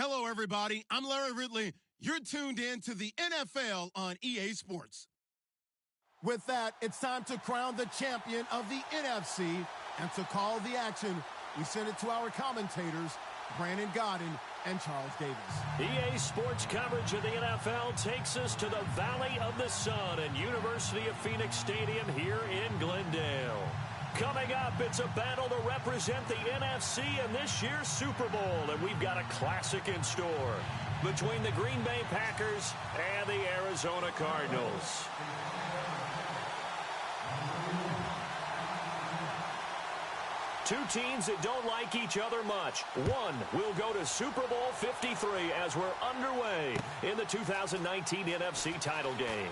Hello, everybody. I'm Larry Ridley. You're tuned in to the NFL on EA Sports. With that, it's time to crown the champion of the NFC. And to call the action, we send it to our commentators, Brandon Godden and Charles Davis. EA Sports coverage of the NFL takes us to the Valley of the Sun and University of Phoenix Stadium here in Glendale. Coming up, it's a battle to represent the NFC in this year's Super Bowl, and we've got a classic in store between the Green Bay Packers and the Arizona Cardinals. Two teams that don't like each other much. One will go to Super Bowl 53 as we're underway in the 2019 NFC title game.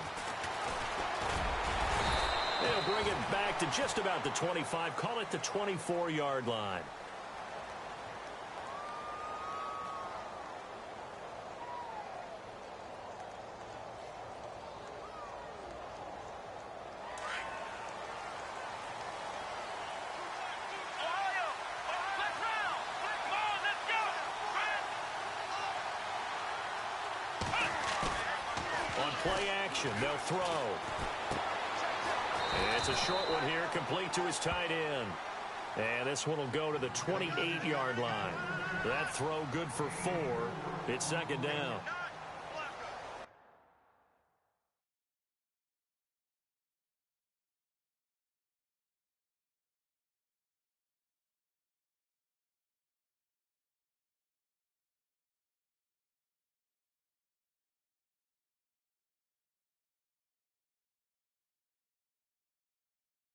They'll bring it back to just about the 25, call it the 24-yard line. On play action, they'll throw. It's a short one here, complete to his tight end. And this one will go to the 28-yard line. That throw good for 4. It's second down.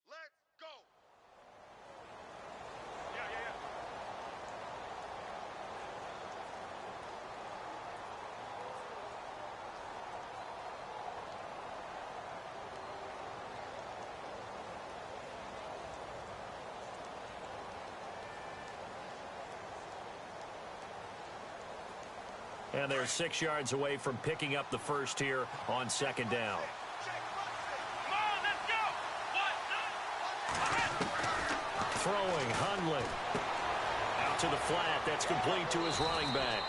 Let's go. And they're 6 yards away from picking up the first here on second down. Throwing, Hundley. Out to the flat. That's complete to his running back.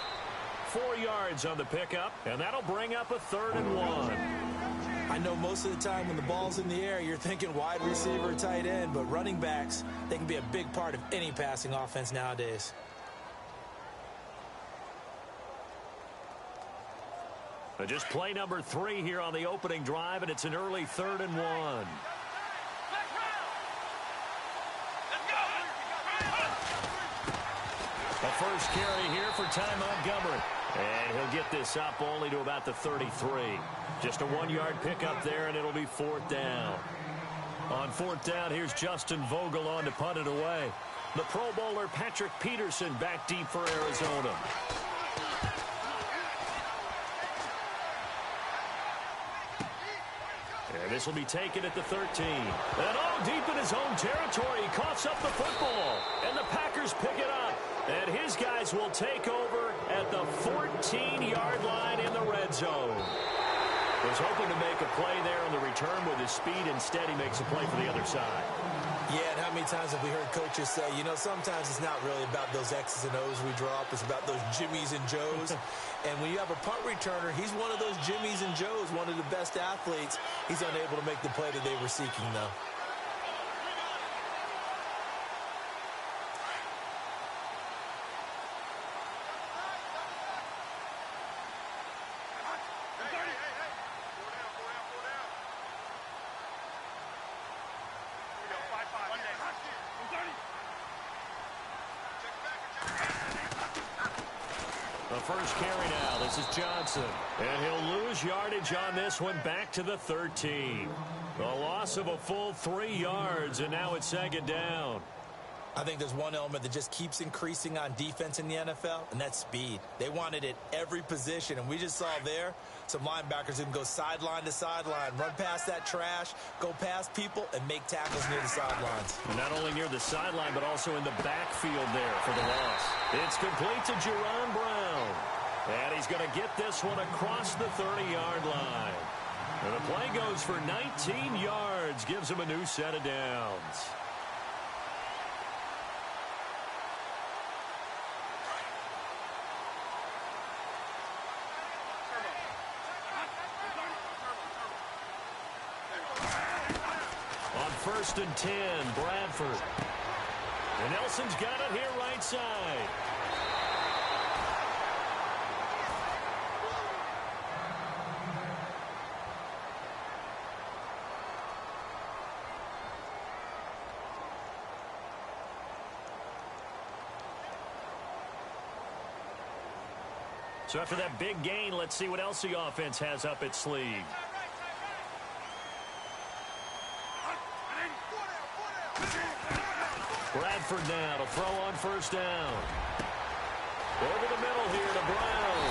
4 yards on the pickup, and that'll bring up a 3rd and 1. I know most of the time when the ball's in the air, you're thinking wide receiver, tight end, but running backs, they can be a big part of any passing offense nowadays. Just play number 3 here on the opening drive, and it's an early 3rd and 1. The first carry here for Ty Montgomery. And he'll get this up only to about the 33. Just a 1-yard pickup there, and it'll be 4th down. On 4th down, here's Justin Vogel on to punt it away. The Pro Bowler Patrick Peterson back deep for Arizona. And this will be taken at the 13. And all deep in his own territory, he coughs up the football. And the Packers pick it up. And his guys will take over at the 14-yard line in the red zone. Was hoping to make a play there on the return with his speed. Instead, he makes a play for the other side. Yeah, and how many times have we heard coaches say, you know, sometimes it's not really about those X's and O's we draw up. It's about those Jimmies and Joes. And when you have a punt returner, he's one of those Jimmies and Joes, one of the best athletes. He's unable to make the play that they were seeking, though. The first carry now. This is Johnson. And he'll lose yardage on this one back to the 13. A loss of a full 3 yards, and now it's second down. I think there's one element that just keeps increasing on defense in the NFL, and that's speed. They want it at every position, and we just saw there some linebackers who can go sideline to sideline, run past that trash, go past people, and make tackles near the sidelines. Not only near the sideline, but also in the backfield there for the loss. It's complete to Jerron Brown. And he's going to get this one across the 30-yard line. And the play goes for 19 yards, gives him a new set of downs. 1st and 10, Bradford. And Nelson's got it here right side. So after that big gain, let's see what else the offense has up its sleeve. Bradford now to throw on 1st down. Over the middle here to Brown.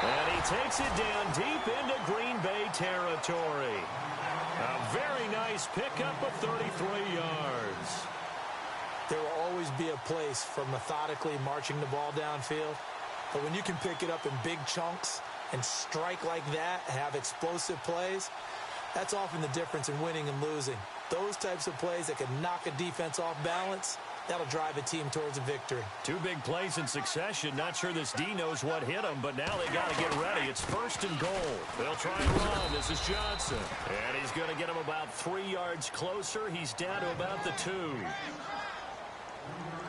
And he takes it down deep into Green Bay territory. A very nice pickup of 33 yards. There will always be a place for methodically marching the ball downfield. But when you can pick it up in big chunks and strike like that, have explosive plays, that's often the difference in winning and losing. Those types of plays that can knock a defense off balance, that'll drive a team towards a victory. 2 big plays in succession. Not sure this D knows what hit him, but now they got to get ready. It's 1st and goal. They'll try and run. This is Johnson. And he's going to get him about 3 yards closer. He's down to about the 2.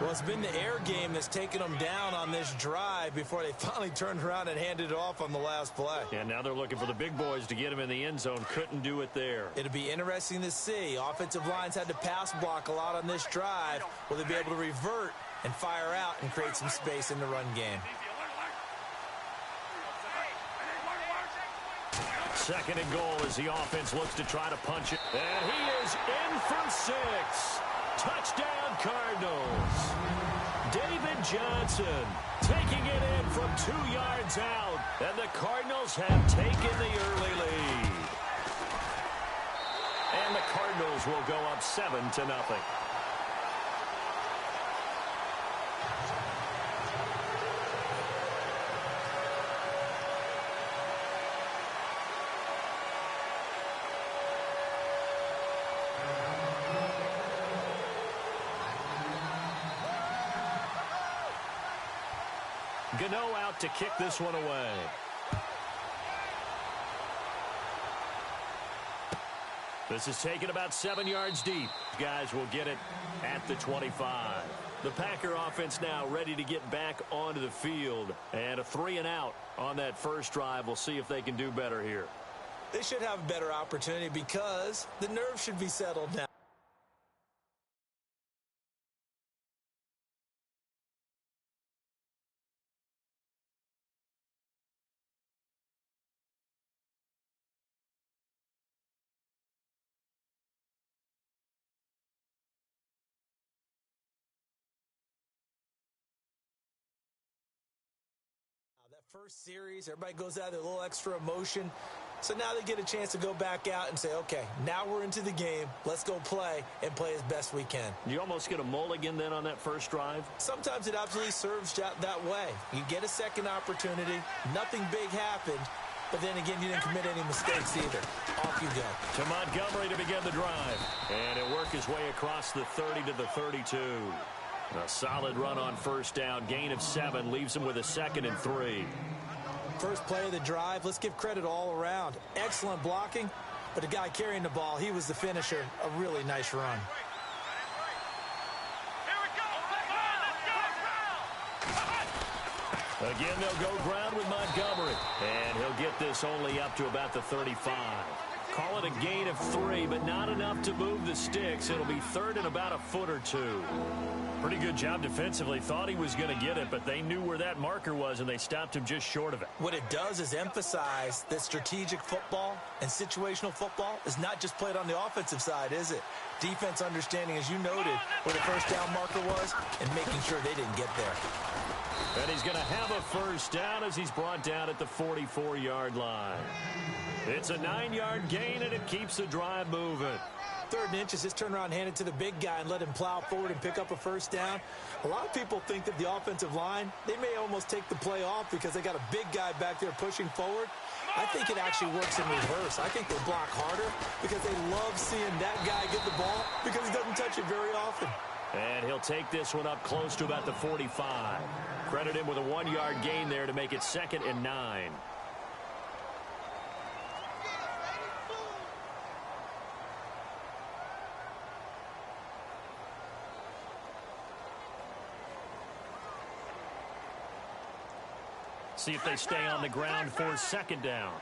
Well, it's been the air game that's taken them down on this drive before they finally turned around and handed it off on the last play. And now they're looking for the big boys to get him in the end zone. Couldn't do it there. It'll be interesting to see. Offensive lines had to pass block a lot on this drive. Will they be able to revert and fire out and create some space in the run game? 2nd and goal as the offense looks to try to punch it. And he is in for 6. Touchdown, Cardinals. David Johnson taking it in from 2 yards out. And the Cardinals have taken the early lead. And the Cardinals will go up 7-0. Gano out to kick this one away. This is taken about 7 yards deep. Guys will get it at the 25. The Packer offense now ready to get back onto the field. And a 3-and-out on that first drive. We'll see if they can do better here. They should have a better opportunity because the nerves should be settled now. First series, everybody goes out with a little extra emotion. So now they get a chance to go back out and say, okay, now we're into the game. Let's go play and play as best we can. You almost get a mulligan then on that first drive? Sometimes it absolutely serves that way. You get a second opportunity. Nothing big happened. But then again, you didn't commit any mistakes either. Off you go. To Montgomery to begin the drive. And he'll work his way across the 30 to the 32. A solid run on 1st down. Gain of 7 leaves him with a 2nd and 3. First play of the drive. Let's give credit all around. Excellent blocking. But the guy carrying the ball, he was the finisher. A really nice run. Again, they'll go ground with Montgomery. And he'll get this only up to about the 35. Call it a gain of 3, but not enough to move the sticks. It'll be 3rd and about a foot or 2. Pretty good job defensively. Thought he was going to get it, but they knew where that marker was, and they stopped him just short of it. What it does is emphasize that strategic football and situational football is not just played on the offensive side, is it? Defense understanding, as you noted, where the 1st down marker was and making sure they didn't get there. And he's going to have a 1st down as he's brought down at the 44-yard line. It's a 9-yard gain, and it keeps the drive moving. 3rd and inches, just turn around and hand it to the big guy and let him plow forward and pick up a 1st down. A lot of people think that the offensive line, they may almost take the play off because they got a big guy back there pushing forward. I think it actually works in reverse. I think they block harder because they love seeing that guy get the ball because he doesn't touch it very often. And he'll take this one up close to about the 45. Credit him with a 1-yard gain there to make it 2nd and 9. See if they stay on the ground for second down.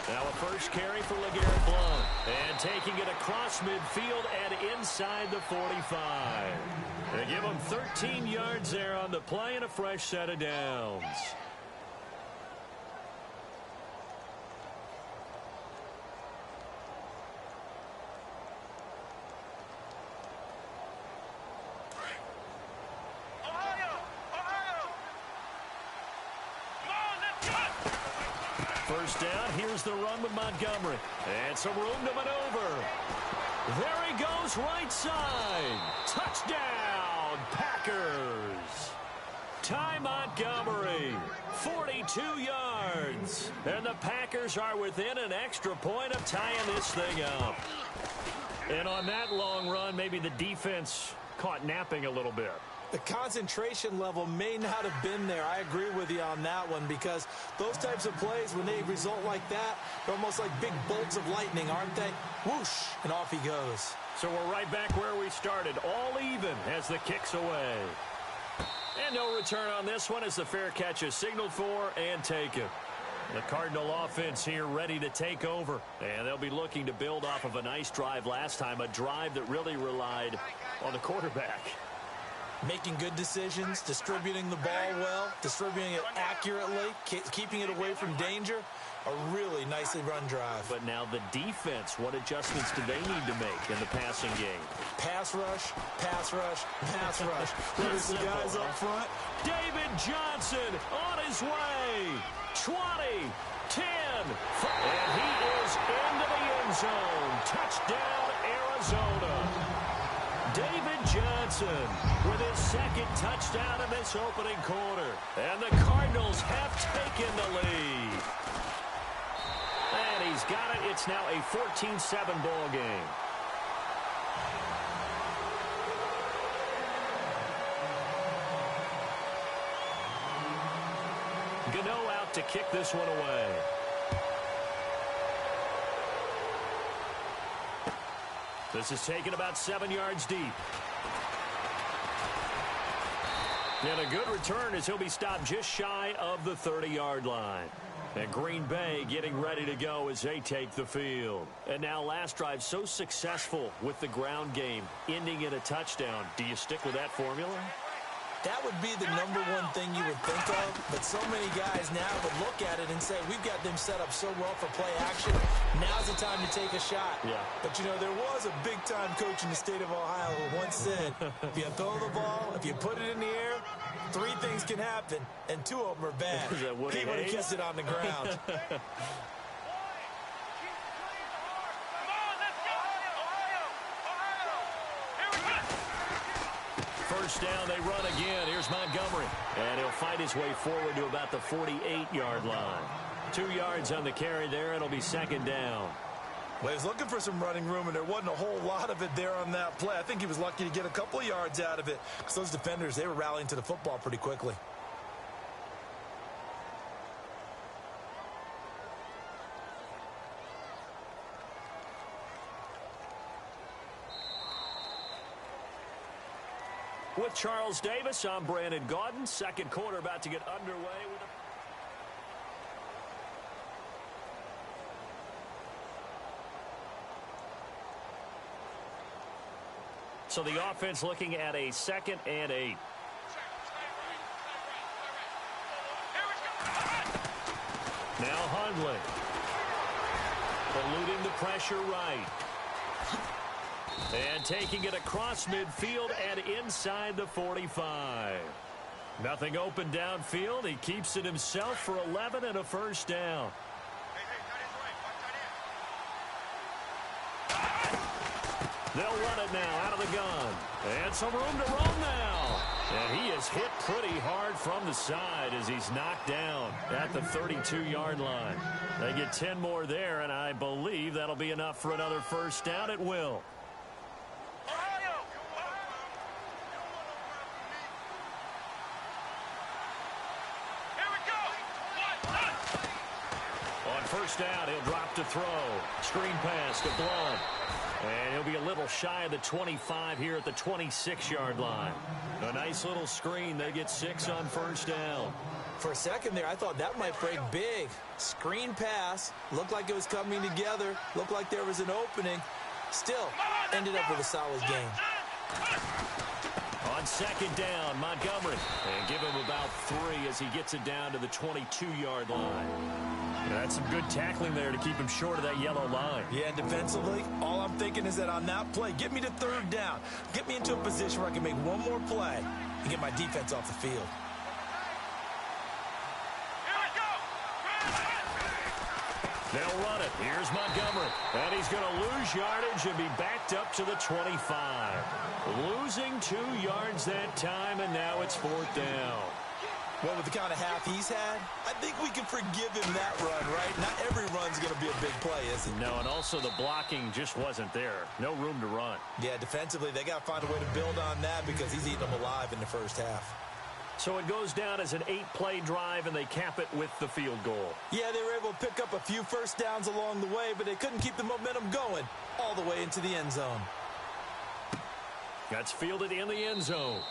Now a first carry for LeGarrette Blount. And taking it across midfield and inside the 45. They give him 13 yards there on the play and a fresh set of downs. First down, here's the run with Montgomery. And some room to maneuver. There he goes, right side. Touchdown, Packers. Ty Montgomery, 42 yards. And the Packers are within an extra point of tying this thing up. And on that long run, maybe the defense caught napping a little bit. The concentration level may not have been there. I agree with you on that one because those types of plays, when they result like that, they're almost like big bolts of lightning, aren't they? Whoosh, and off he goes. So we're right back where we started, all even as the kick's away. And no return on this one as the fair catch is signaled for and taken. The Cardinal offense here ready to take over. And they'll be looking to build off of a nice drive last time, a drive that really relied on the quarterback. Making good decisions, distributing the ball well, distributing it accurately, keeping it away from danger. A really nicely run drive. But now the defense, what adjustments do they need to make in the passing game? Pass rush, pass rush, pass rush. There's the guys up front. David Johnson on his way. 20, 10, 5. And he is into the end zone. Touchdown, Arizona. David Johnson with his second touchdown in this opening quarter. And the Cardinals have taken the lead. And he's got it. It's now a 14-7 ball game. Gano out to kick this one away. This is taken about 7 yards deep. And a good return as he'll be stopped just shy of the 30-yard line. And Green Bay getting ready to go as they take the field. And now last drive so successful with the ground game, ending in a touchdown. Do you stick with that formula? That would be the number one thing you would think of, but so many guys now would look at it and say, we've got them set up so well for play action. Now's the time to take a shot. Yeah. But, you know, there was a big-time coach in the state of Ohio who once said, if you throw the ball, if you put it in the air, 3 things can happen, and 2 of them are bad. He would have kissed it on the ground. First down, they run again. Here's Montgomery. And he'll fight his way forward to about the 48-yard line. 2 yards on the carry there. It'll be second down. Well, he was looking for some running room, and there wasn't a whole lot of it there on that play. I think he was lucky to get a couple of yards out of it because those defenders, they were rallying to the football pretty quickly. With Charles Davis, I'm Brandon Gaudin. Second quarter about to get underway with a... So the offense looking at a 2nd and 8. Now Hundley. Eluding the pressure right. And taking it across midfield and inside the 45. Nothing open downfield. He keeps it himself for 11 and a first down. They'll run it now out of the gun. And some room to roam now. And he is hit pretty hard from the side as he's knocked down at the 32-yard line. They get 10 more there, and I believe that'll be enough for another first down. It will. On first down. He'll drop to throw. Screen pass to Blunt. And he'll be a little shy of the 25 here at the 26-yard line. A nice little screen. They get 6 on first down. For a second there, I thought that might break big. Screen pass. Looked like it was coming together. Looked like there was an opening. Still, ended up with a solid game. On second down, Montgomery. And give him about 3 as he gets it down to the 22-yard line. That's some good tackling there to keep him short of that yellow line. Yeah, defensively, all I'm thinking is that on that play, get me to third down. Get me into a position where I can make one more play and get my defense off the field. They'll run it. Here's Montgomery. And he's going to lose yardage and be backed up to the 25. Losing 2 yards that time, and now it's 4th down. Well, with the kind of half he's had, I think we can forgive him that run, right? Not every run's going to be a big play, is it? No, and also the blocking just wasn't there. No room to run. Yeah, defensively, they got to find a way to build on that because he's eating them alive in the first half. So it goes down as an 8-play drive, and they cap it with the field goal. Yeah, they were able to pick up a few first downs along the way, but they couldn't keep the momentum going all the way into the end zone. That's fielded in the end zone.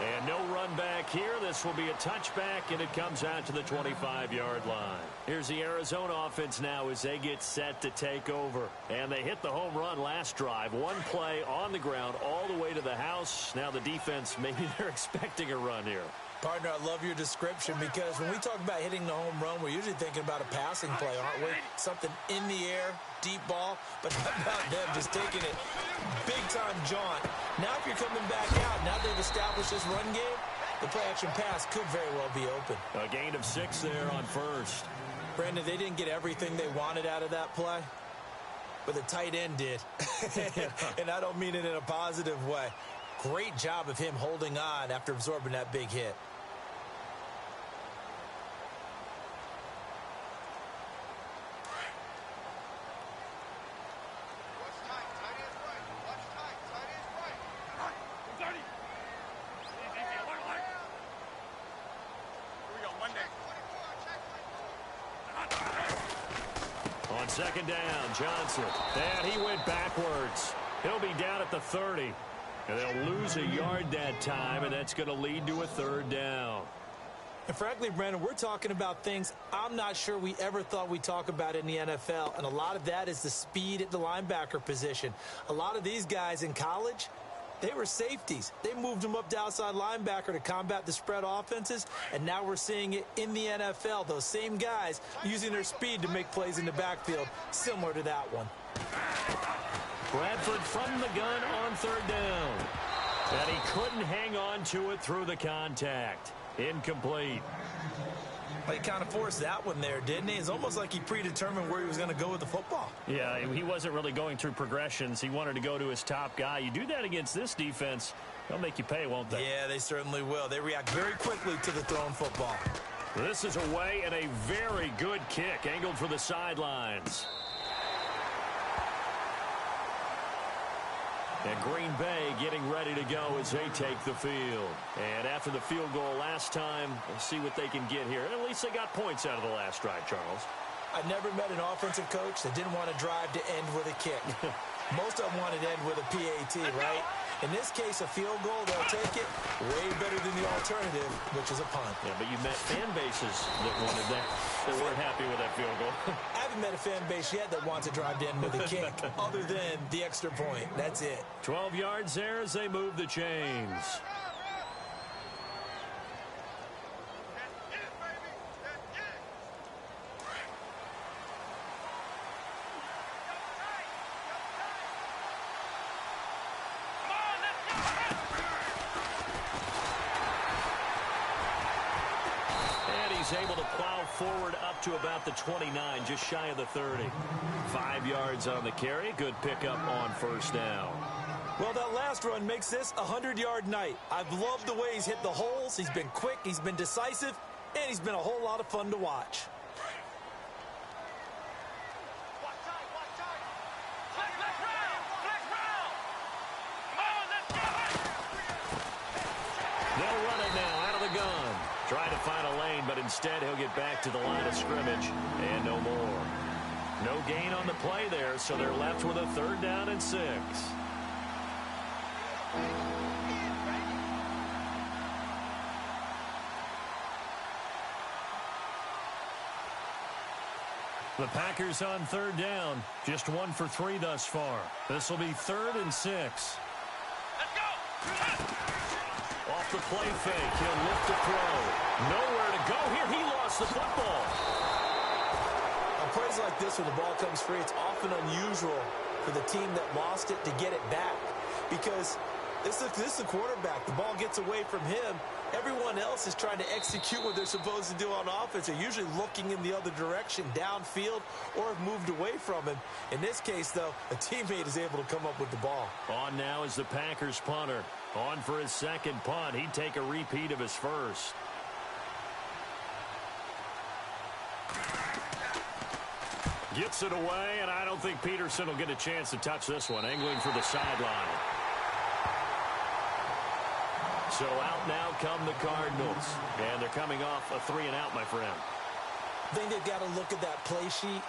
And no run back here. This will be a touchback, and it comes out to the 25-yard line. Here's the Arizona offense now as they get set to take over. And they hit the home run last drive. 1 play on the ground all the way to the house. Now the defense, maybe they're expecting a run here. Partner, I love your description because when we talk about hitting the home run, we're usually thinking about a passing play, aren't we? Something in the air, deep ball, but how about them just taking it big-time jaunt. Now if you're coming back out, now they've established this run game, the play-action pass could very well be open. A gain of 6 there on first. Brandon, they didn't get everything they wanted out of that play, but the tight end did. And I don't mean it in a positive way. Great job of him holding on after absorbing that big hit. On second down, Johnson. And he went backwards. He'll be down at the 30. And they'll lose a yard that time, and that's going to lead to a 3rd down. And frankly, Brandon, we're talking about things I'm not sure we ever thought we'd talk about in the NFL. And a lot of that is the speed at the linebacker position. A lot of these guys in college, they were safeties. They moved them up to outside linebacker to combat the spread offenses. And now we're seeing it in the NFL. Those same guys using their speed to make plays in the backfield, similar to that one. Bradford from the gun on 3rd down. And he couldn't hang on to it through the contact. Incomplete. Well, he kind of forced that one there, didn't he? It's almost like he predetermined where he was going to go with the football. Yeah, he wasn't really going through progressions. He wanted to go to his top guy. You do that against this defense, they'll make you pay, won't they? Yeah, they certainly will. They react very quickly to the thrown football. This is away and a very good kick, angled for the sidelines. And Green Bay getting ready to go as they take the field. And after the field goal last time, we'll see what they can get here. And at least they got points out of the last drive, Charles. I've never met an offensive coach that didn't want to drive to end with a kick. Most of them wanted to end with a PAT, right? In this case, a field goal, they'll take it way better than the alternative, which is a punt. Yeah, but you met fan bases that wanted that. They weren't happy with that field goal. I haven't met a fan base yet that wants to drive to end with a kick, other than the extra point. That's it. 12 yards there as they move the chains. Able to plow forward up to about the 29, just shy of the 30. 5 yards on the carry. Good pickup on first down. Well, that last run makes this a 100-yard night. I've loved the way he's hit the holes. He's been quick, he's been decisive, and he's been a whole lot of fun to watch. They'll run it now out of the gun. Trying to find a lane, but instead he'll get back to the line of scrimmage and no more. No gain on the play there, so they're left with a 3rd down and 6. The Packers on 3rd down. Just 1 for 3 thus far. This will be 3rd and 6. Let's go! Off the play fake. He'll lift the throw. Nowhere to go here. He lost the football. On plays like this where the ball comes free, it's often unusual for the team that lost it to get it back. Because this is the quarterback. The ball gets away from him. Everyone else is trying to execute what they're supposed to do on offense. They're usually looking in the other direction, downfield, or have moved away from him. In this case, though, a teammate is able to come up with the ball. On now is the Packers punter. On for his 2nd punt. He'd take a repeat of his first. Gets it away, and I don't think Peterson will get a chance to touch this one. Angling for the sideline. So out now come the Cardinals. And they're coming off a 3-and-out, my friend. I think they've got to look at that play sheet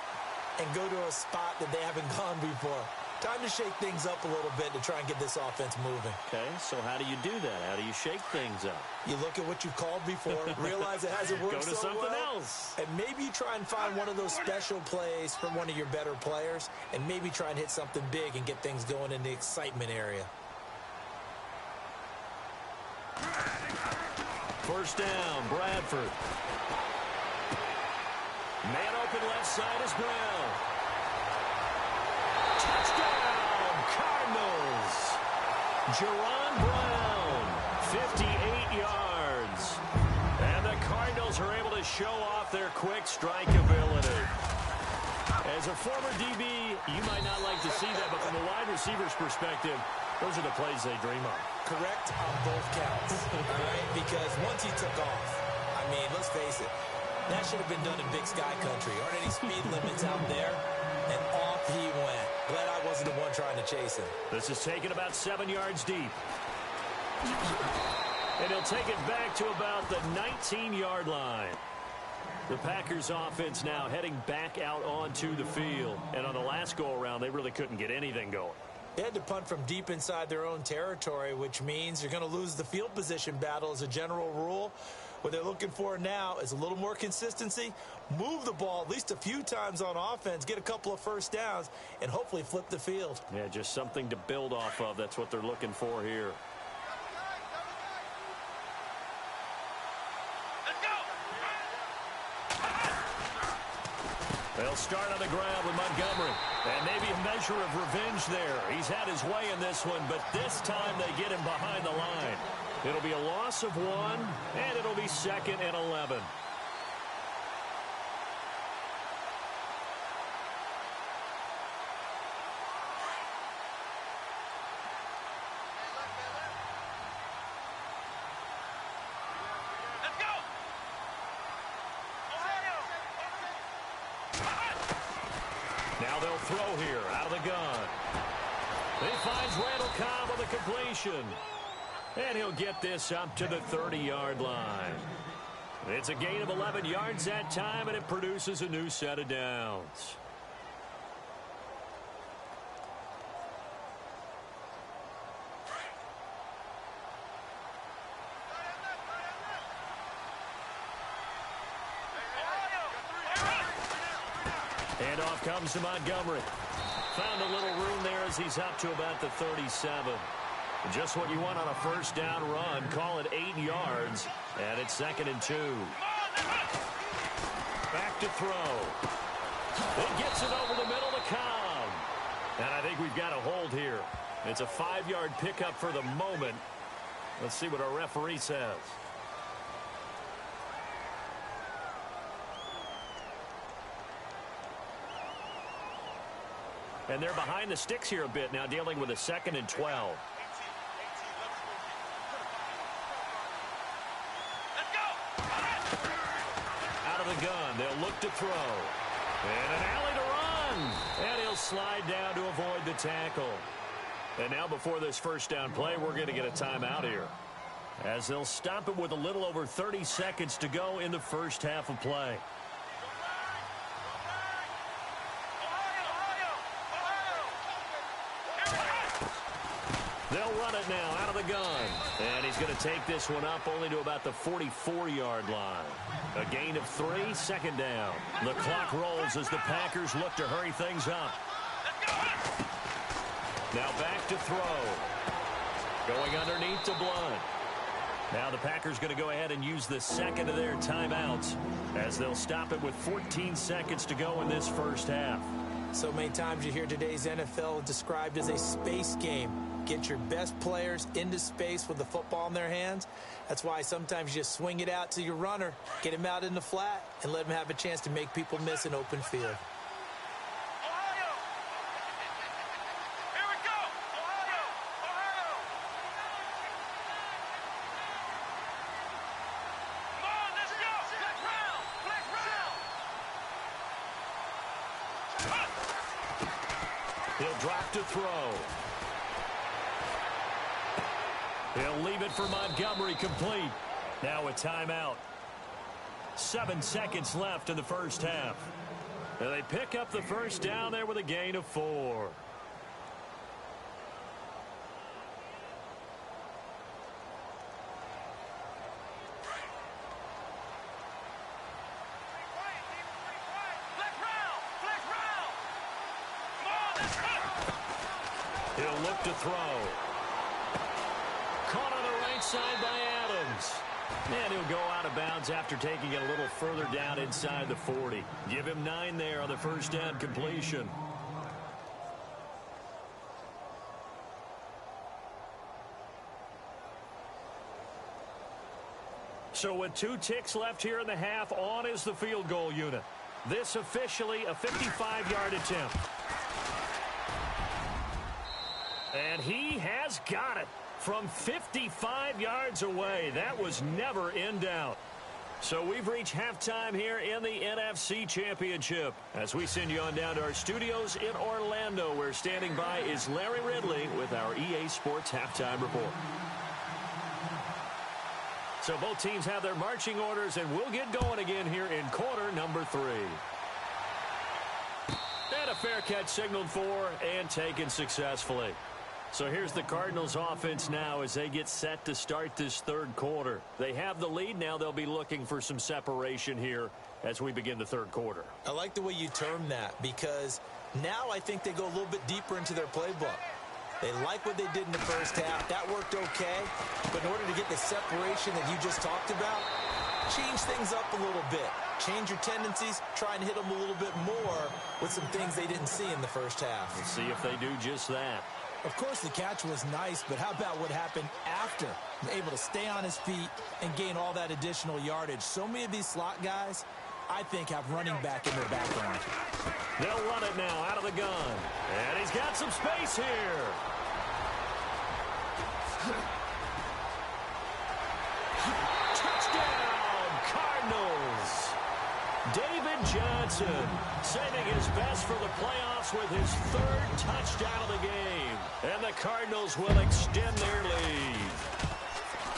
and go to a spot that they haven't gone before. Time to shake things up a little bit to try and get this offense moving. Okay, so how do you do that? How do you shake things up? You look at what you called before, realize it hasn't worked Go to so something well, else. and maybe you try and find one of those special plays from one of your better players, and maybe try and hit something big and get things going in the excitement area. 1st down, Bradford. Man open left side is Brown. Touchdown, Cardinals. Jerron Brown, 58 yards. And the Cardinals are able to show off their quick strike ability. As a former DB, you might not like to see that, but from a wide receiver's perspective, those are the plays they dream of. Correct on both counts, all right? Because once he took off, I mean, let's face it, that should have been done in Big Sky Country. Aren't any speed limits out there? And off he went. Glad I wasn't the one trying to chase him. This is taken about 7 yards deep. And he'll take it back to about the 19-yard line. The Packers offense now heading back out onto the field. And on the last go-around, they really couldn't get anything going. They had to punt from deep inside their own territory, which means you're going to lose the field position battle as a general rule. What they're looking for now is a little more consistency, move the ball at least a few times on offense, get a couple of 1st downs, and hopefully flip the field. Yeah, just something to build off of. That's what they're looking for here. They'll start on the ground with Montgomery. And maybe a measure of revenge there. He's had his way in this one, but this time they get him behind the line. It'll be a loss of 1, and it'll be 2nd and 11. Now they'll throw here out of the gun. He finds Randall Cobb on the completion. And he'll get this up to the 30-yard line. It's a gain of 11 yards that time, and it produces a new set of downs. Handoff comes to Montgomery. Found a little room there as he's up to about the 37. Just what you want on a 1st down run. Call it 8 yards. And it's 2nd and 2. Back to throw. He gets it over the middle to Cobb. And I think we've got a hold here. It's a 5-yard pickup for the moment. Let's see what our referee says. And they're behind the sticks here a bit now, dealing with a 2nd and 12. Out of the gun, they'll look to throw. And an alley to run. And he'll slide down to avoid the tackle. And now before this 1st down play, we're going to get a timeout here. as they'll stop it with a little over 30 seconds to go in the first half of play. They'll run it now out of the gun. And he's going to take this one up only to about the 44-yard line. A gain of 3, second down. The clock rolls as the Packers look to hurry things up. Now back to throw. Going underneath to Blunt. Now the Packers going to go ahead and use the second of their timeouts as they'll stop it with 14 seconds to go in this first half. So many times you hear today's NFL described as a space game. Get your best players into space with the football in their hands. That's why sometimes you just swing it out to your runner, get him out in the flat, and let him have a chance to make people miss an open field. He'll drop to throw. He'll leave it for Montgomery complete. Now a timeout. 7 seconds left in the first half. And they pick up the first down there with a gain of 4. He'll look to throw. Caught on the right side by Adams. And he'll go out of bounds after taking it a little further down inside the 40. Give him 9 there on the first down completion. So with 2 ticks left here in the half, on is the field goal unit. This officially a 55-yard attempt. And he has got it from 55 yards away. That was never in doubt. So we've reached halftime here in the NFC Championship. As we send you on down to our studios in Orlando, where standing by is Larry Ridley with our EA Sports Halftime Report. So both teams have their marching orders, and we'll get going again here in quarter number 3. And a fair catch signaled for and taken successfully. So here's the Cardinals offense now as they get set to start this third quarter. They have the lead. Now they'll be looking for some separation here as we begin the third quarter. I like the way you term that, because now I think they go a little bit deeper into their playbook. They like what they did in the first half. That worked okay. But in order to get the separation that you just talked about, change things up a little bit. Change your tendencies. Try and hit them a little bit more with some things they didn't see in the first half. We'll see if they do just that. Of course, the catch was nice, but how about what happened after? Able to stay on his feet and gain all that additional yardage. So many of these slot guys, I think, have running back in their background. They'll run it now out of the gun. And he's got some space here. Touchdown, Cardinals. David Johnson saving his best for the playoffs with his 3rd touchdown of the game. And the Cardinals will extend their lead.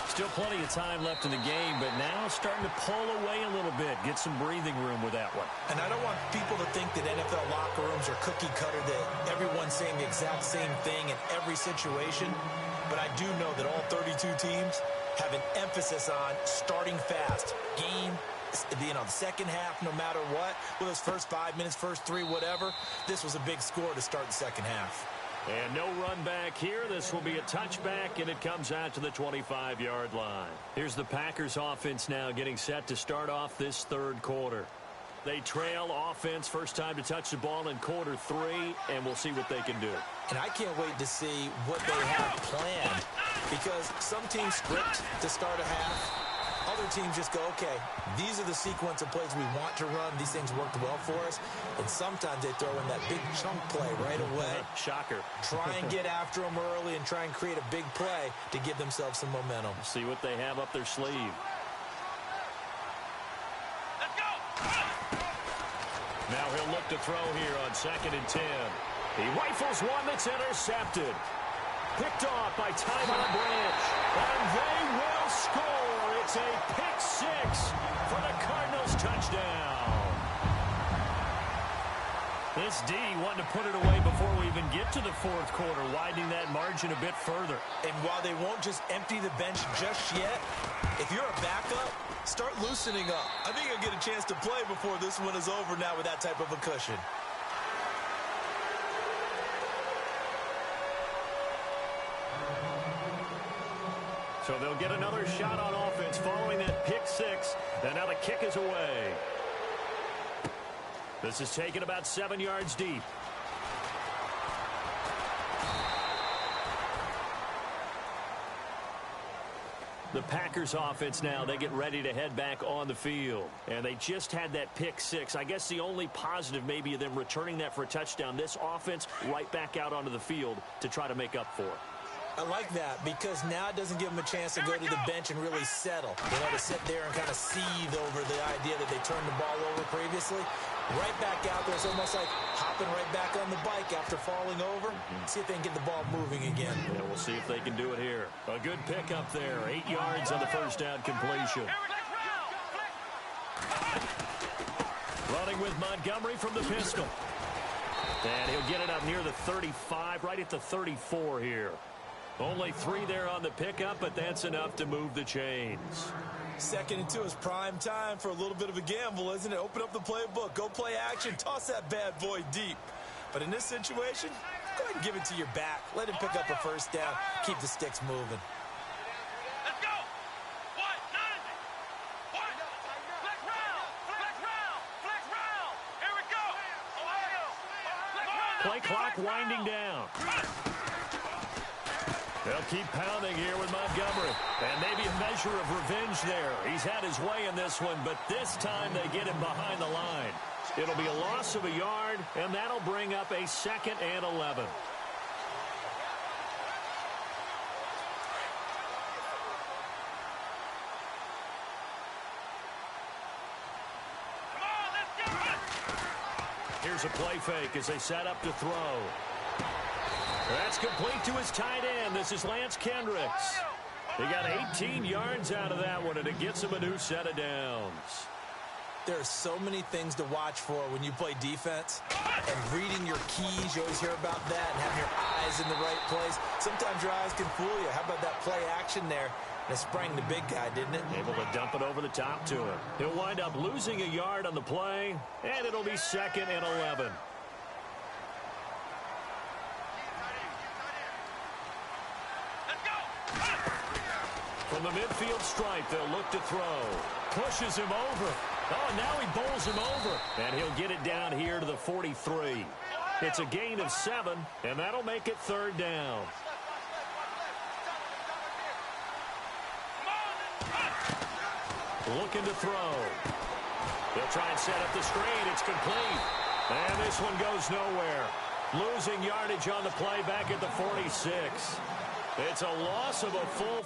Still plenty of time left in the game, but now starting to pull away a little bit. Get some breathing room with that one. And I don't want people to think that NFL locker rooms are cookie cutter, that everyone's saying the exact same thing in every situation. But I do know that all 32 teams have an emphasis on starting fast. Game, the second half, no matter what, with those first 5 minutes, first 3, whatever, this was a big score to start the second half. And no run back here. This will be a touchback, and it comes out to the 25-yard line. Here's the Packers offense now getting set to start off this third quarter. They trail offense, first time to touch the ball in quarter 3, and we'll see what they can do. And I can't wait to see what they have planned, because some teams script to start a half. Other teams just go, okay, these are the sequence of plays we want to run. These things worked well for us. And sometimes they throw in that big chunk play right away. Shocker. Try and get after them early and try and create a big play to give themselves some momentum. See what they have up their sleeve. Let's go! Now he'll look to throw here on 2nd and 10. He rifles one that's intercepted. Picked off by Tyler Branch. And they will score. It's a pick six for the Cardinals touchdown. This D wanting to put it away before we even get to the fourth quarter, widening that margin a bit further. And while they won't just empty the bench just yet, if you're a backup, start loosening up. I think you'll get a chance to play before this one is over now with that type of a cushion. So they'll get another shot on offense following that pick six. And now the kick is away. This is taken about 7 yards deep. The Packers offense now, they get ready to head back on the field. And they just had that pick six. I guess the only positive maybe of them returning that for a touchdown. This offense right back out onto the field to try to make up for it. I like that because now it doesn't give them a chance to go to the bench and really settle. To sit there and kind of seethe over the idea that they turned the ball over previously. Right back out there. It's almost like hopping right back on the bike after falling over. See if they can get the ball moving again. Yeah, we'll see if they can do it here. A good pick up there. 8 yards on the first down completion. Running with Montgomery from the pistol. And he'll get it up near the 35, right at the 34 here. Only 3 there on the pickup, but that's enough to move the chains. 2nd and 2 is prime time for a little bit of a gamble, isn't it? Open up the playbook, go play action, toss that bad boy deep. But in this situation, go ahead and give it to your back. Let him pick up a first down, keep the sticks moving. Let's go. What? None. What? Flex round. Flex round. Flex round. Here we go. Ohio. Flex round. Play clock winding down. They'll keep pounding here with Montgomery. And maybe a measure of revenge there. He's had his way in this one, but this time they get him behind the line. It'll be a loss of a yard, and that'll bring up a 2nd and 11. Come on, let's go. Here's a play fake as they set up to throw. That's complete to his tight end. This is Lance Kendricks. He got 18 yards out of that one, and it gets him a new set of downs. There are so many things to watch for when you play defense. And reading your keys, you always hear about that, and having your eyes in the right place. Sometimes your eyes can fool you. How about that play action there? And it sprang the big guy, didn't it? Able to dump it over the top to him. He'll wind up losing a yard on the play, and it'll be 2nd and 11. From the midfield stripe, they'll look to throw. Pushes him over. Oh, now he bowls him over. And he'll get it down here to the 43. It's a gain of 7, and that'll make it 3rd down. Looking to throw. They'll try and set up the screen. It's complete. And this one goes nowhere. Losing yardage on the play back at the 46. It's a loss of a full...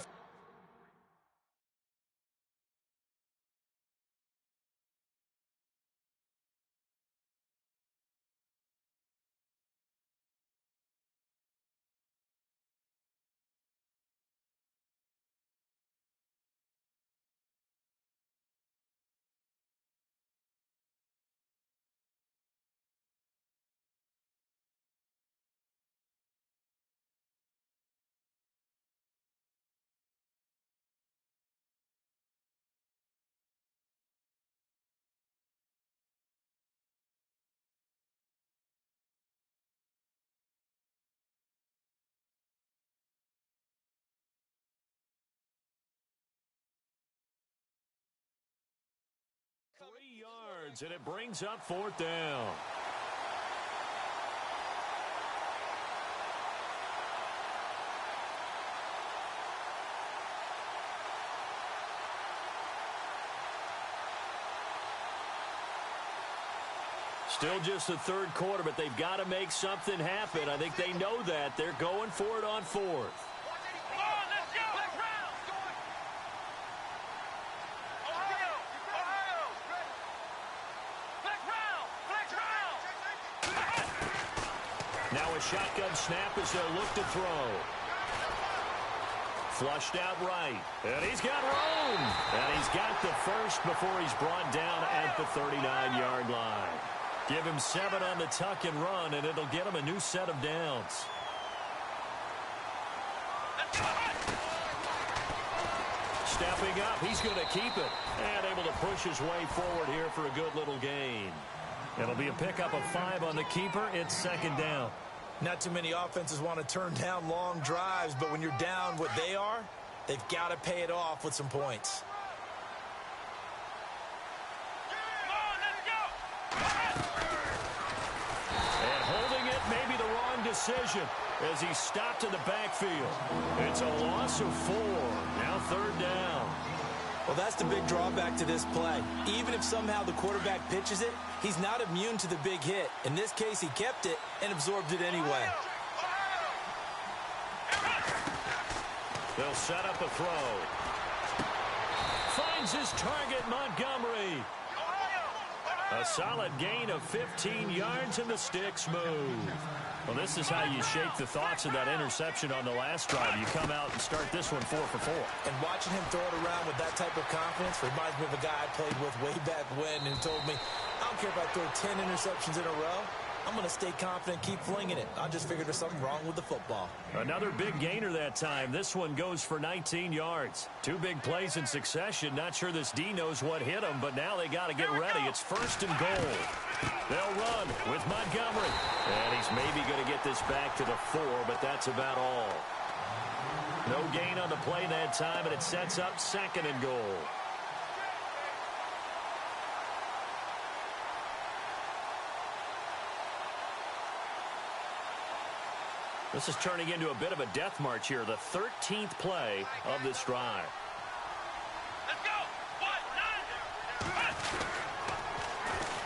yards, and it brings up 4th down. Still just the 3rd quarter, but they've got to make something happen. I think they know that. They're going for it on 4th. Now a shotgun snap as they'll look to throw. Flushed out right. And he's got room. And he's got the first before he's brought down at the 39-yard line. Give him 7 on the tuck and run, and it'll get him a new set of downs. Stepping up, he's going to keep it. And able to push his way forward here for a good little gain. It'll be a pickup of 5 on the keeper. It's second down. Not too many offenses want to turn down long drives, but when you're down what they are, they've got to pay it off with some points. And holding it may be the wrong decision as he stopped in the backfield. It's a loss of 4. Now third down. Well, that's the big drawback to this play. Even if somehow the quarterback pitches it, he's not immune to the big hit. In this case, he kept it and absorbed it anyway. They'll set up a throw. Finds his target, Montgomery. A solid gain of 15 yards, and the sticks move. Well, this is how you shake the thoughts of that interception on the last drive. You come out and start this one 4 for 4. And watching him throw it around with that type of confidence reminds me of a guy I played with way back when who told me, I don't care if I throw 10 interceptions in a row. I'm going to stay confident, keep flinging it. I just figured there's something wrong with the football. Another big gainer that time. This one goes for 19 yards. 2 big plays in succession. Not sure this D knows what hit him, but now they got to get ready. It's first and goal. They'll run with Montgomery. And he's maybe going to get this back to the 4, but that's about all. No gain on the play that time, and it sets up second and goal. This is turning into a bit of a death march here, the 13th play of this drive. Let's go. 1,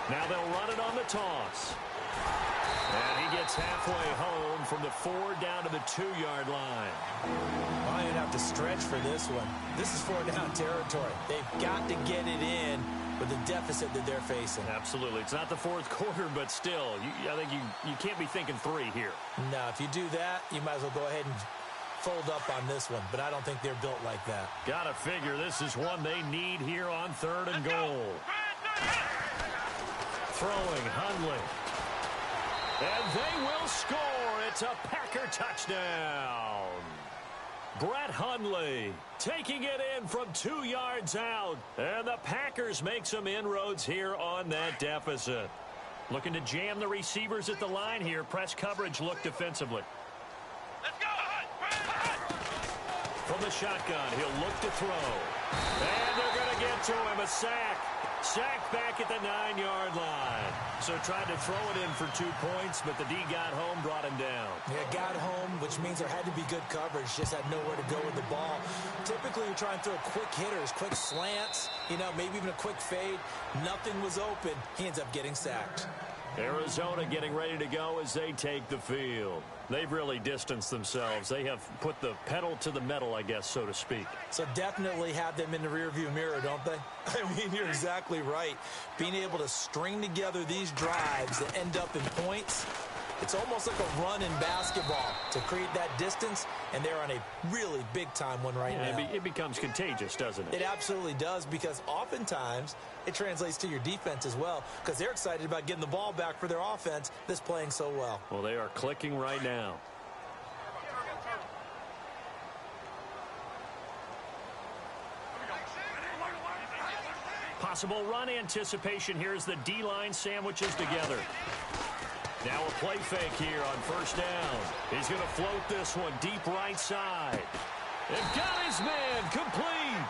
9. Now they'll run it on the toss. And he gets halfway home from the 4 down to the 2-yard line. Well, you'd have to stretch for this one. This is 4 down territory. They've got to get it in with the deficit that they're facing. Absolutely. It's not the fourth quarter, but still, I think you can't be thinking 3 here. No, if you do that, you might as well go ahead and fold up on this one, but I don't think they're built like that. Gotta figure this is one they need here on 3rd and goal. Throwing Hundley. And they will score. It's a Packer touchdown. Brett Hundley taking it in from 2 yards out. And the Packers make some inroads here on that deficit. Looking to jam the receivers at the line here. Press coverage look defensively. Let's go. From the shotgun, he'll look to throw. And they're going to get to him. A sack. Sacked back at the 9-yard line. So tried to throw it in for 2 points, but the D got home, brought him down. Yeah, got home, which means there had to be good coverage. Just had nowhere to go with the ball. Typically, you're trying to throw quick hitters, quick slants, maybe even a quick fade. Nothing was open. He ends up getting sacked. Arizona getting ready to go as they take the field. They've really distanced themselves. They have put the pedal to the metal, I guess, so to speak. So definitely have them in the rearview mirror, don't they? I mean, you're exactly right. Being able to string together these drives that end up in points, it's almost like a run in basketball to create that distance, and they're on a really big-time one right now. It becomes contagious, doesn't it? It absolutely does, because oftentimes it translates to your defense as well, because they're excited about getting the ball back for their offense that's playing so well. Well, they are clicking right now. Possible run anticipation here as the D-line sandwiches together. Now a play fake here on first down. He's going to float this one deep right side. They've got his man complete.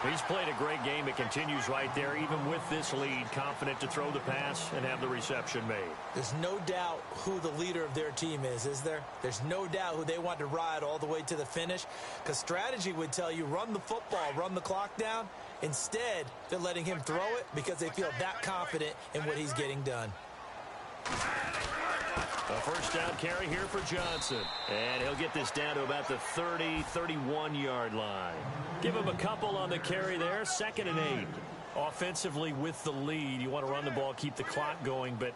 He's played a great game. It continues right there, even with this lead, confident to throw the pass and have the reception made. There's no doubt who the leader of their team is there? There's no doubt who they want to ride all the way to the finish, because strategy would tell you run the football, run the clock down. Instead, they're letting him throw it because they feel that confident in what he's getting done. A first down carry here for Johnson. And he'll get this down to about the 30, 31-yard line. Give him a couple on the carry there, 2nd and 8. Offensively with the lead, you want to run the ball, keep the clock going, but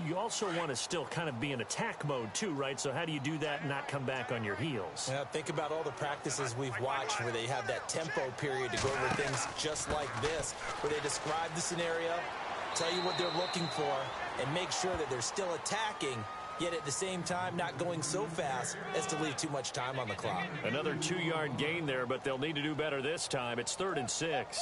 you also want to still kind of be in attack mode too, right? So how do you do that and not come back on your heels? Yeah, think about all the practices we've watched where they have that tempo period to go over things just like this, where they describe the scenario, tell you what they're looking for, and make sure that they're still attacking, yet at the same time not going so fast as to leave too much time on the clock. Another 2-yard gain there, but they'll need to do better this time. It's 3rd and 6.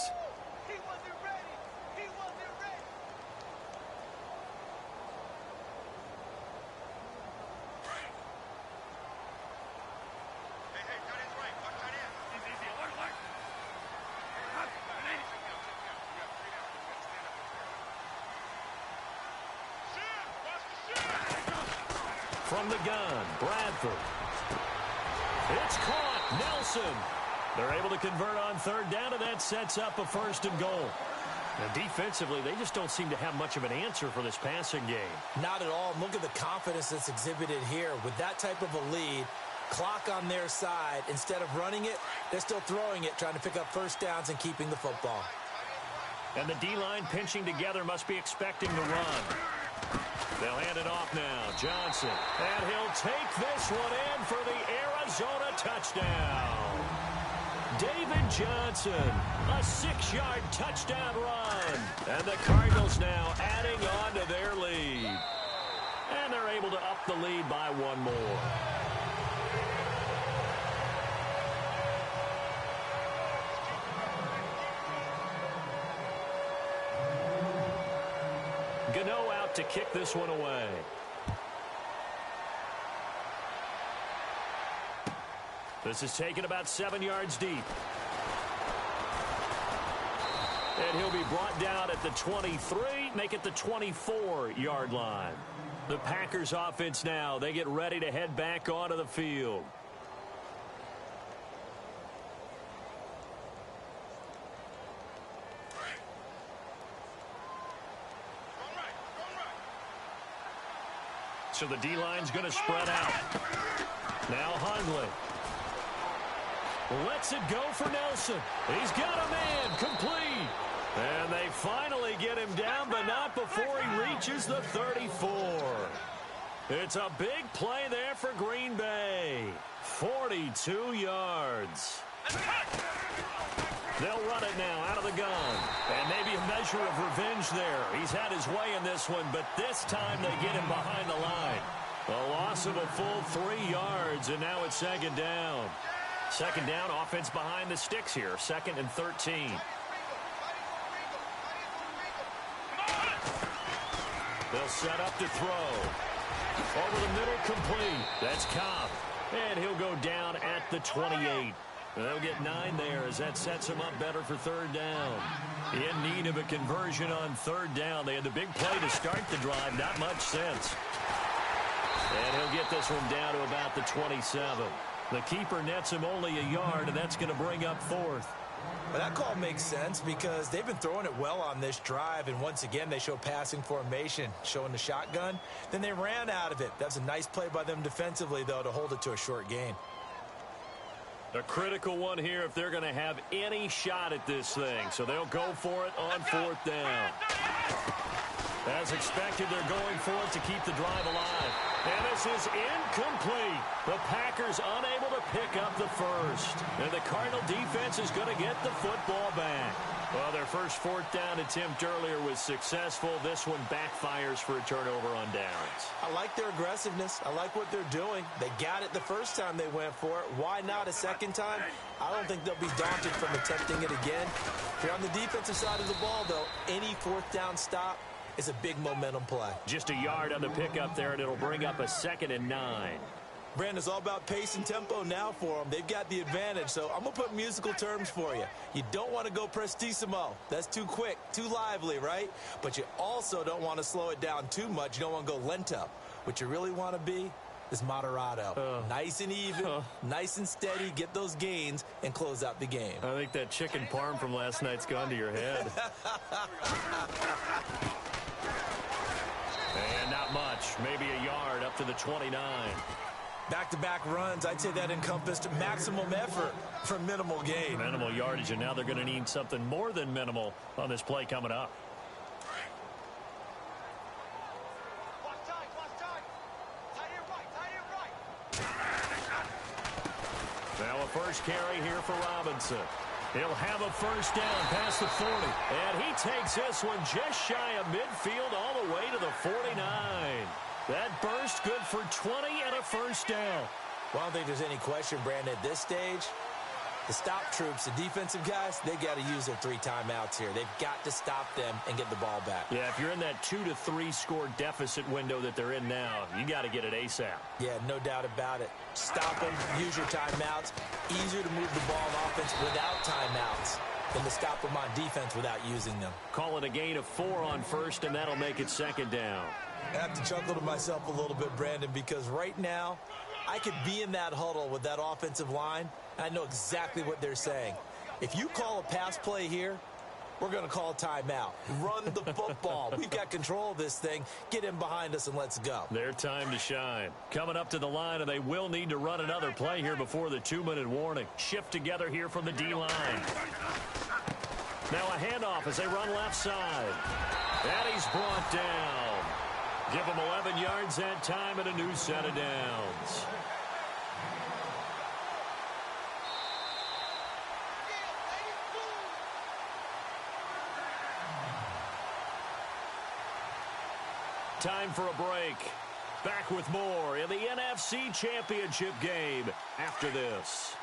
From the gun, Bradford. It's caught. Nelson. They're able to convert on 3rd down, and that sets up a 1st and goal. Now, defensively, they just don't seem to have much of an answer for this passing game. Not at all. Look at the confidence that's exhibited here. With that type of a lead, clock on their side, instead of running it, they're still throwing it, trying to pick up 1st downs and keeping the football. And the D-line pinching together must be expecting the run. They'll hand it off now. Johnson. And he'll take this one in for the Arizona touchdown. David Johnson, a 6-yard touchdown run. And the Cardinals now adding on to their lead. And they're able to up the lead by 1 more. Gano out to kick this one away. This is taken about 7 yards deep. And he'll be brought down at the 23, make it the 24-yard line. The Packers offense now, they get ready to head back onto the field. So the D-line's going to spread out. Now Hundley. Lets it go for Nelson. He's got a man complete. And they finally get him down, but not before he reaches the 34. It's a big play there for Green Bay. 42 yards. They'll run it now out of the gun. And maybe a measure of revenge there. He's had his way in this one, but this time they get him behind the line. A loss of a full 3 yards, and now it's 2nd down. 2nd down, offense behind the sticks here. 2nd and 13. They'll set up to throw. Over the middle, complete. That's Cobb. And he'll go down at the 28. They'll get 9 there as that sets him up better for 3rd down. In need of a conversion on 3rd down. They had the big play to start the drive. Not much sense. And he'll get this one down to about the 27. The keeper nets him only a yard, and that's going to bring up 4th. Well, that call makes sense because they've been throwing it well on this drive, and once again they show passing formation, showing the shotgun. Then they ran out of it. That's a nice play by them defensively, though, to hold it to a short gain. A critical one here if they're going to have any shot at this thing. So they'll go for it on 4th down. As expected, they're going for it to keep the drive alive. And this is incomplete. The Packers unable to pick up the first. And the Cardinal defense is going to get the football back. Well, their first 4th down attempt earlier was successful. This one backfires for a turnover on downs. I like their aggressiveness. I like what they're doing. They got it the first time they went for it. Why not a second time? I don't think they'll be daunted from attempting it again. If you're on the defensive side of the ball, though, any 4th down stop is a big momentum play. Just a yard on the pickup there, and it'll bring up a 2nd and 9. Brandon, it's all about pace and tempo now for them. They've got the advantage, so I'm going to put musical terms for you. You don't want to go prestissimo. That's too quick, too lively, right? But you also don't want to slow it down too much. You don't want to go lento. What you really want to be is moderato. Nice and even, nice and steady, get those gains, and close out the game. I think that chicken parm from last night's gone to your head. And not much, maybe a yard up to the 29. Back-to-back runs, I'd say that encompassed maximum effort for minimal gain. Minimal yardage, and now they're going to need something more than minimal on this play coming up. Now a first carry here for Robinson. He'll have a first down past the 40. And he takes this one just shy of midfield all the way to the 49. That burst good for 20 and a first down. Well, I don't think there's any question, Brandon, at this stage, the stop troops, the defensive guys, they got to use their 3 timeouts here. They've got to stop them and get the ball back. Yeah, if you're in that 2 to 3 score deficit window that they're in now, you got to get it ASAP. Yeah, no doubt about it. Stop them, use your timeouts. Easier to move the ball on offense without timeouts than to stop them on defense without using them. Call it a gain of 4 on first, and that'll make it second down. I have to chuckle to myself a little bit, Brandon, because right now I could be in that huddle with that offensive line. I know exactly what they're saying. If you call a pass play here, we're going to call a timeout. Run the football. We've got control of this thing. Get in behind us and let's go. Their time to shine. Coming up to the line, and they will need to run another play here before the 2-minute warning. Shift together here from the D-line. Now a handoff as they run left side. And he's brought down. Give him 11 yards that time and a new set of downs. Time for a break. Back with more in the NFC Championship game after this.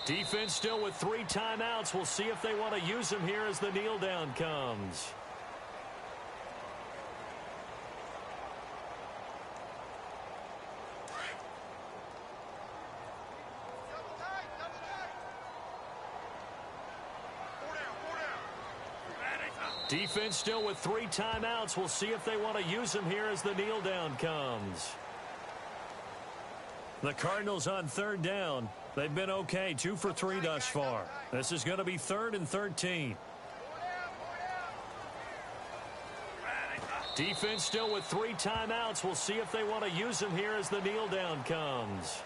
Defense still with 3 timeouts. We'll see if they want to use them here as the kneel down comes. Defense still with 3 timeouts. We'll see if they want to use them here as the kneel down comes. The Cardinals on 3rd down. They've been okay, 2 for 3 thus far. This is going to be 3rd and 13. Defense still with 3 timeouts. We'll see if they want to use them here as the kneel down comes.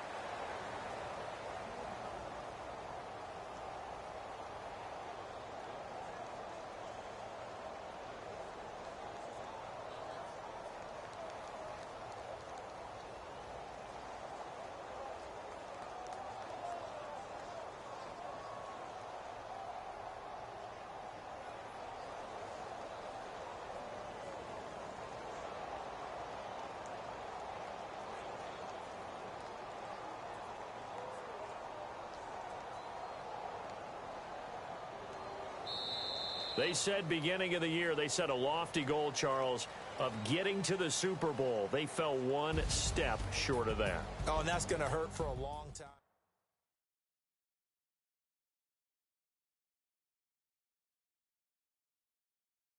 They said beginning of the year, they set a lofty goal, Charles, of getting to the Super Bowl. They fell 1 step short of that. Oh, and that's going to hurt for a long time.